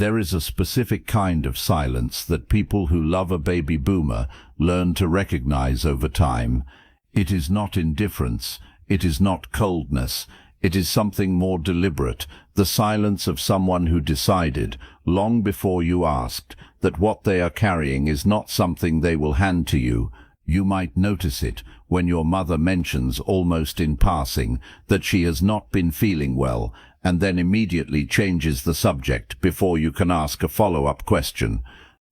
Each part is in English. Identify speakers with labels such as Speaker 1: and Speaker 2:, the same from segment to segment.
Speaker 1: There is a specific kind of silence that people who love a baby boomer learn to recognize over time. It is not indifference, it is not coldness, it is something more deliberate, the silence of someone who decided, long before you asked, that what they are carrying is not something they will hand to you. You might notice it when your mother mentions, almost in passing, that she has not been feeling well, and then immediately changes the subject before you can ask a follow-up question.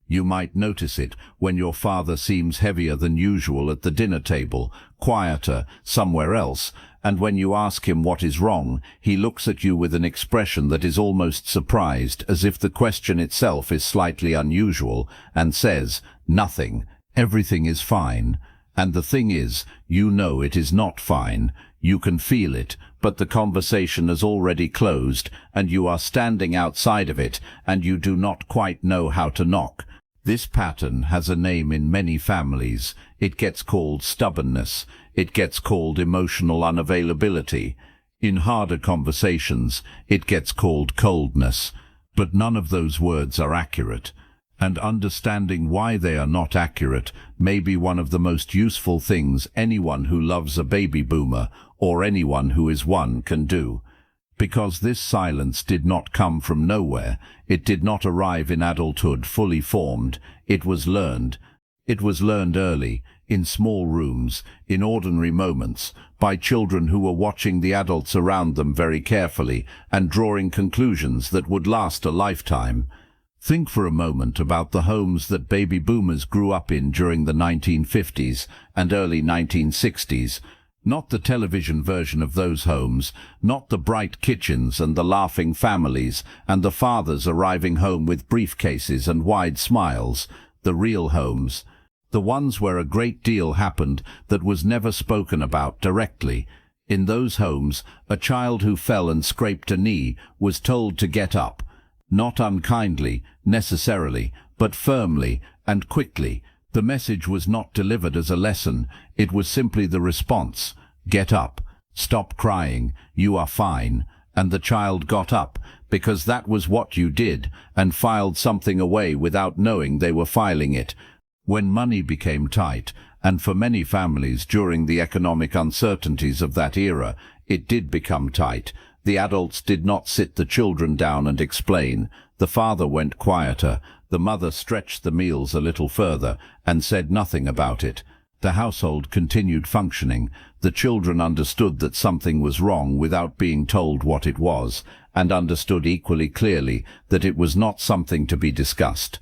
Speaker 1: You might notice it when your father seems heavier than usual at the dinner table, quieter somewhere else, and when you ask him what is wrong, he looks at you with an expression that is almost surprised, as if the question itself is slightly unusual, and says, "Nothing, everything is fine." And the thing is, you know it is not fine. You can feel it, but the conversation has already closed, and you are standing outside of it, and you do not quite know how to knock. This pattern has a name in many families. It gets called stubbornness. It gets called emotional unavailability. In harder conversations, it gets called coldness. But none of those words are accurate. And understanding why they are not accurate may be one of the most useful things anyone who loves a baby boomer, or anyone who is one, can do. Because this silence did not come from nowhere, it did not arrive in adulthood fully formed, it was learned. It was learned early, in small rooms, in ordinary moments, by children who were watching the adults around them very carefully and drawing conclusions that would last a lifetime. Think for a moment about the homes that baby boomers grew up in during the 1950s and early 1960s. Not the television version of those homes, not the bright kitchens and the laughing families and the fathers arriving home with briefcases and wide smiles. The real homes. The ones where a great deal happened that was never spoken about directly. In those homes, a child who fell and scraped a knee was told to get up. Not unkindly, necessarily, but firmly and quickly. The message was not delivered as a lesson, it was simply the response. Get up. Stop crying. You are fine. And the child got up, because that was what you did, and filed something away without knowing they were filing it. When money became tight, and for many families during the economic uncertainties of that era, it did become tight, the adults did not sit the children down and explain. The father went quieter, the mother stretched the meals a little further, and said nothing about it. The household continued functioning. The children understood that something was wrong without being told what it was, and understood equally clearly that it was not something to be discussed.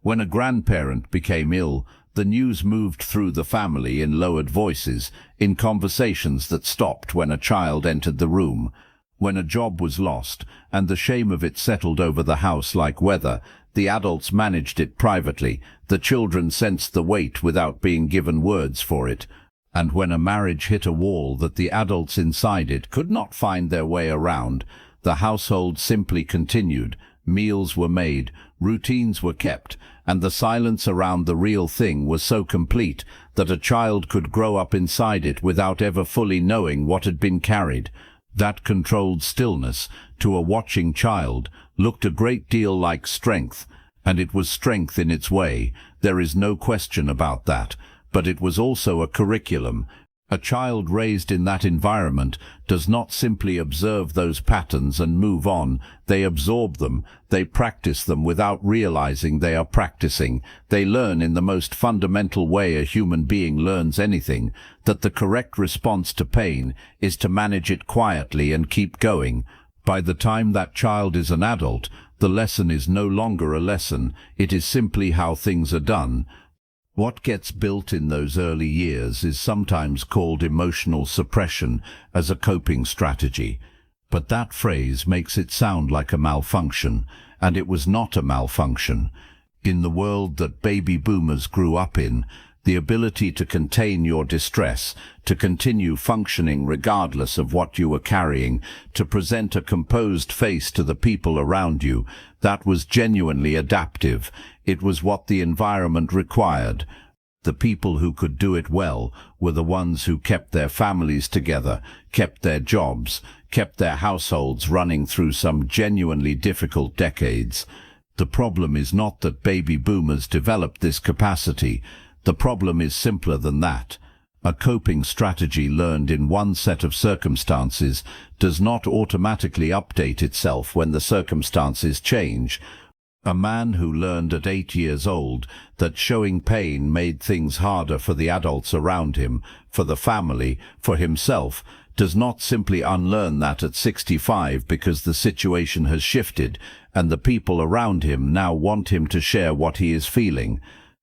Speaker 1: When a grandparent became ill, the news moved through the family in lowered voices, in conversations that stopped when a child entered the room. When a job was lost, and the shame of it settled over the house like weather, the adults managed it privately. The children sensed the weight without being given words for it. And when a marriage hit a wall that the adults inside it could not find their way around, the household simply continued. Meals were made, routines were kept, and the silence around the real thing was so complete that a child could grow up inside it without ever fully knowing what had been carried. That controlled stillness, to a watching child, looked a great deal like strength, and it was strength in its way. There is no question about that. But it was also a curriculum. A child raised in that environment does not simply observe those patterns and move on. They absorb them. They practice them without realizing they are practicing. They learn in the most fundamental way a human being learns anything, that the correct response to pain is to manage it quietly and keep going. By the time that child is an adult, the lesson is no longer a lesson. It is simply how things are done. What gets built in those early years is sometimes called emotional suppression as a coping strategy. But that phrase makes it sound like a malfunction, and it was not a malfunction. In the world that baby boomers grew up in, the ability to contain your distress, to continue functioning regardless of what you were carrying, to present a composed face to the people around you, that was genuinely adaptive. It was what the environment required. The people who could do it well were the ones who kept their families together, kept their jobs, kept their households running through some genuinely difficult decades. The problem is not that baby boomers developed this capacity. The problem is simpler than that. A coping strategy learned in one set of circumstances does not automatically update itself when the circumstances change. A man who learned at 8 years old that showing pain made things harder for the adults around him, for the family, for himself, does not simply unlearn that at 65 because the situation has shifted and the people around him now want him to share what he is feeling.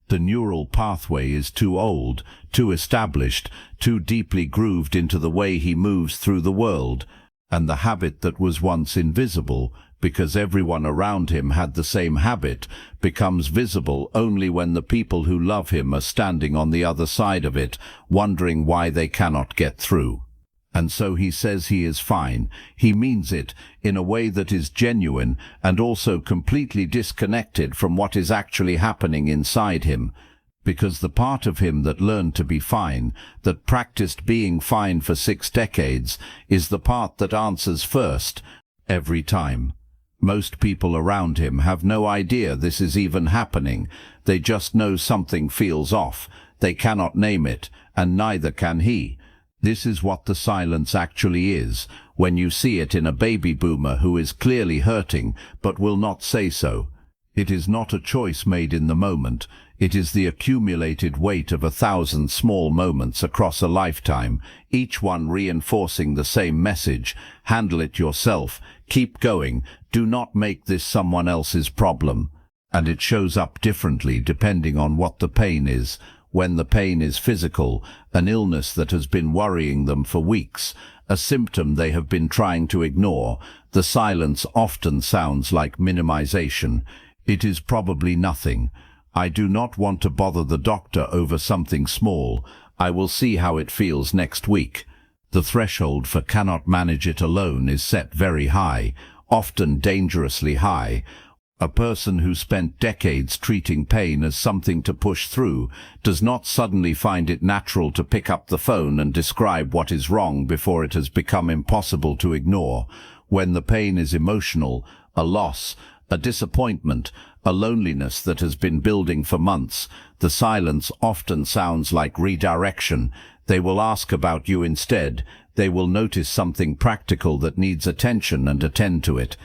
Speaker 1: The neural pathway is too old, too established, too deeply grooved into the way he moves through the world, and the habit that was once invisible, because everyone around him had the same habit, becomes visible only when the people who love him are standing on the other side of it, wondering why they cannot get through. And so he says he is fine. He means it in a way that is genuine and also completely disconnected from what is actually happening inside him. Because the part of him that learned to be fine, that practiced being fine for 6 decades, is the part that answers first, every time. Most people around him have no idea this is even happening. They just know something feels off. They cannot name it, and neither can he. This is what the silence actually is, when you see it in a baby boomer who is clearly hurting, but will not say so. It is not a choice made in the moment. It is the accumulated weight of 1,000 small moments across a lifetime, each one reinforcing the same message: handle it yourself, keep going, do not make this someone else's problem. And it shows up differently depending on what the pain is. When the pain is physical, an illness that has been worrying them for weeks, a symptom they have been trying to ignore, the silence often sounds like minimization. It is probably nothing. I do not want to bother the doctor over something small. I will see how it feels next week. The threshold for cannot manage it alone is set very high, often dangerously high. A person who spent decades treating pain as something to push through does not suddenly find it natural to pick up the phone and describe what is wrong before it has become impossible to ignore. When the pain is emotional, a loss, a disappointment, a loneliness that has been building for months, the silence often sounds like redirection. They will ask about you instead. They will notice something practical that needs attention and attend to it.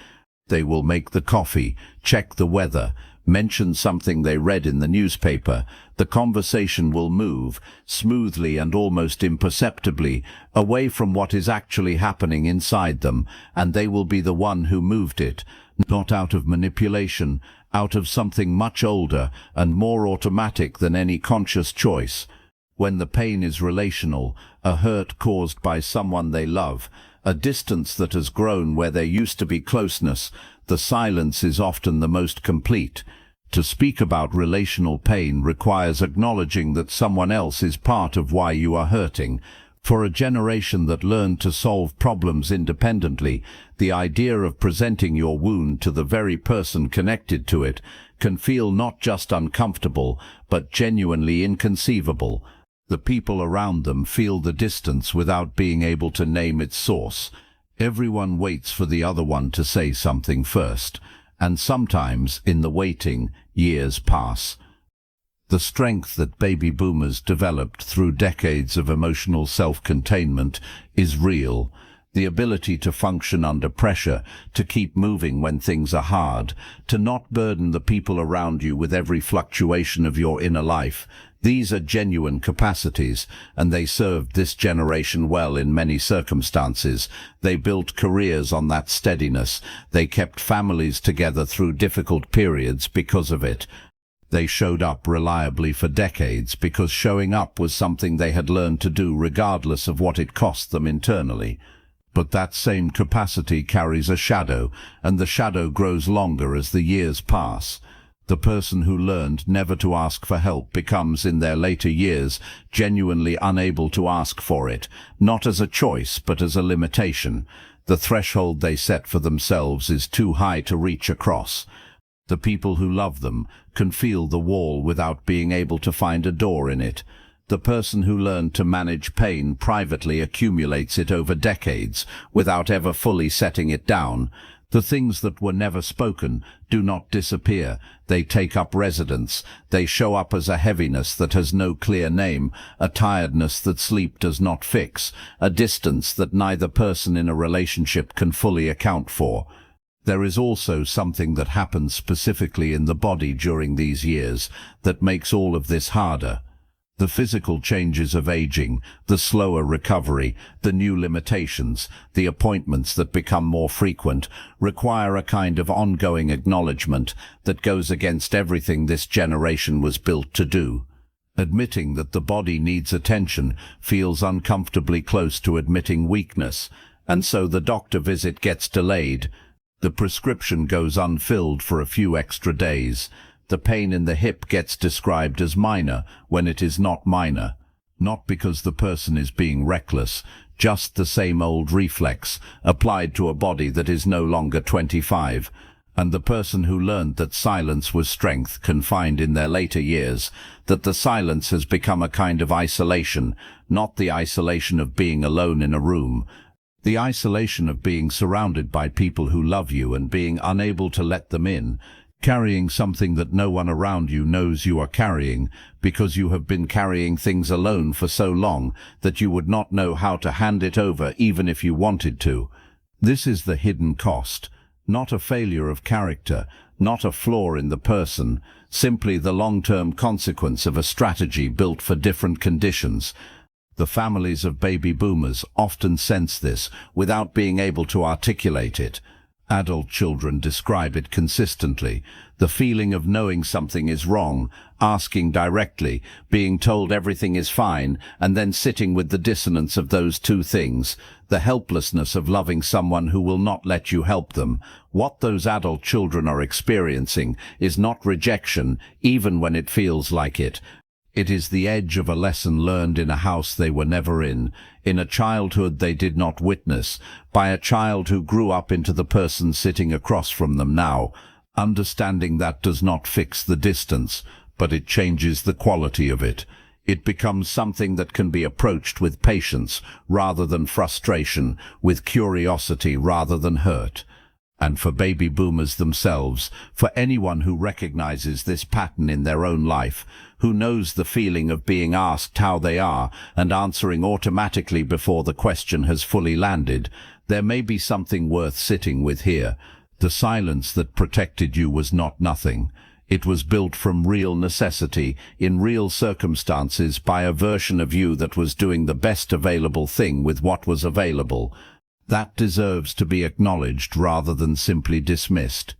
Speaker 1: They will make the coffee, check the weather, mention something they read in the newspaper. The conversation will move, smoothly and almost imperceptibly, away from what is actually happening inside them, and they will be the one who moved it, not out of manipulation, out of something much older and more automatic than any conscious choice. When the pain is relational, a hurt caused by someone they love, a distance that has grown where there used to be closeness, the silence is often the most complete. To speak about relational pain requires acknowledging that someone else is part of why you are hurting. For a generation that learned to solve problems independently, the idea of presenting your wound to the very person connected to it can feel not just uncomfortable, but genuinely inconceivable. The people around them feel the distance without being able to name its source. Everyone waits for the other one to say something first, and sometimes, in the waiting, years pass. The strength that baby boomers developed through decades of emotional self-containment is real. The ability to function under pressure, to keep moving when things are hard, to not burden the people around you with every fluctuation of your inner life. These are genuine capacities, and they served this generation well in many circumstances. They built careers on that steadiness. They kept families together through difficult periods because of it. They showed up reliably for decades because showing up was something they had learned to do regardless of what it cost them internally. But that same capacity carries a shadow, and the shadow grows longer as the years pass. The person who learned never to ask for help becomes, in their later years, genuinely unable to ask for it, not as a choice but as a limitation. The threshold they set for themselves is too high to reach across. The people who love them can feel the wall without being able to find a door in it. The person who learned to manage pain privately accumulates it over decades without ever fully setting it down. The things that were never spoken do not disappear. They take up residence. They show up as a heaviness that has no clear name, a tiredness that sleep does not fix, a distance that neither person in a relationship can fully account for. There is also something that happens specifically in the body during these years that makes all of this harder. The physical changes of aging, the slower recovery, the new limitations, the appointments that become more frequent, require a kind of ongoing acknowledgement that goes against everything this generation was built to do. Admitting that the body needs attention feels uncomfortably close to admitting weakness, and so the doctor visit gets delayed. The prescription goes unfilled for a few extra days. The pain in the hip gets described as minor when it is not minor. Not because the person is being reckless, just the same old reflex applied to a body that is no longer 25. And the person who learned that silence was strength can find in their later years that the silence has become a kind of isolation, not the isolation of being alone in a room. The isolation of being surrounded by people who love you and being unable to let them in, carrying something that no one around you knows you are carrying because you have been carrying things alone for so long that you would not know how to hand it over even if you wanted to. This is the hidden cost, not a failure of character, not a flaw in the person, simply the long-term consequence of a strategy built for different conditions. The families of baby boomers often sense this without being able to articulate it. Adult children describe it consistently. The feeling of knowing something is wrong, asking directly, being told everything is fine, and then sitting with the dissonance of those two things. The helplessness of loving someone who will not let you help them. What those adult children are experiencing is not rejection, even when it feels like it. It is the edge of a lesson learned in a house they were never in a childhood they did not witness, by a child who grew up into the person sitting across from them now. Understanding that does not fix the distance, but it changes the quality of it. It becomes something that can be approached with patience rather than frustration, with curiosity rather than hurt. And for baby boomers themselves, for anyone who recognizes this pattern in their own life, who knows the feeling of being asked how they are and answering automatically before the question has fully landed, there may be something worth sitting with here. The silence that protected you was not nothing. It was built from real necessity, in real circumstances, by a version of you that was doing the best available thing with what was available. That deserves to be acknowledged rather than simply dismissed.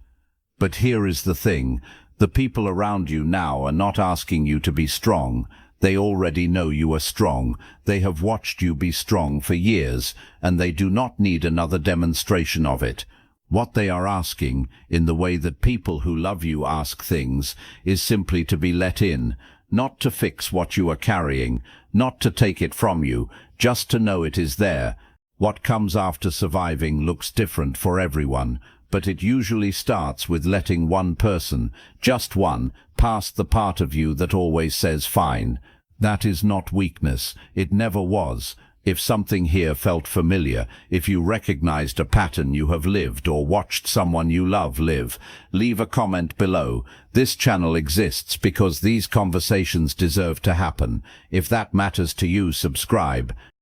Speaker 1: But here is the thing. The people around you now are not asking you to be strong. They already know you are strong. They have watched you be strong for years, and they do not need another demonstration of it. What they are asking, in the way that people who love you ask things, is simply to be let in, not to fix what you are carrying, not to take it from you, just to know it is there. What comes after surviving looks different for everyone, but it usually starts with letting one person, just one, past the part of you that always says fine. That is not weakness. It never was. If something here felt familiar, if you recognized a pattern you have lived or watched someone you love live, leave a comment below. This channel exists because these conversations deserve to happen. If that matters to you, subscribe.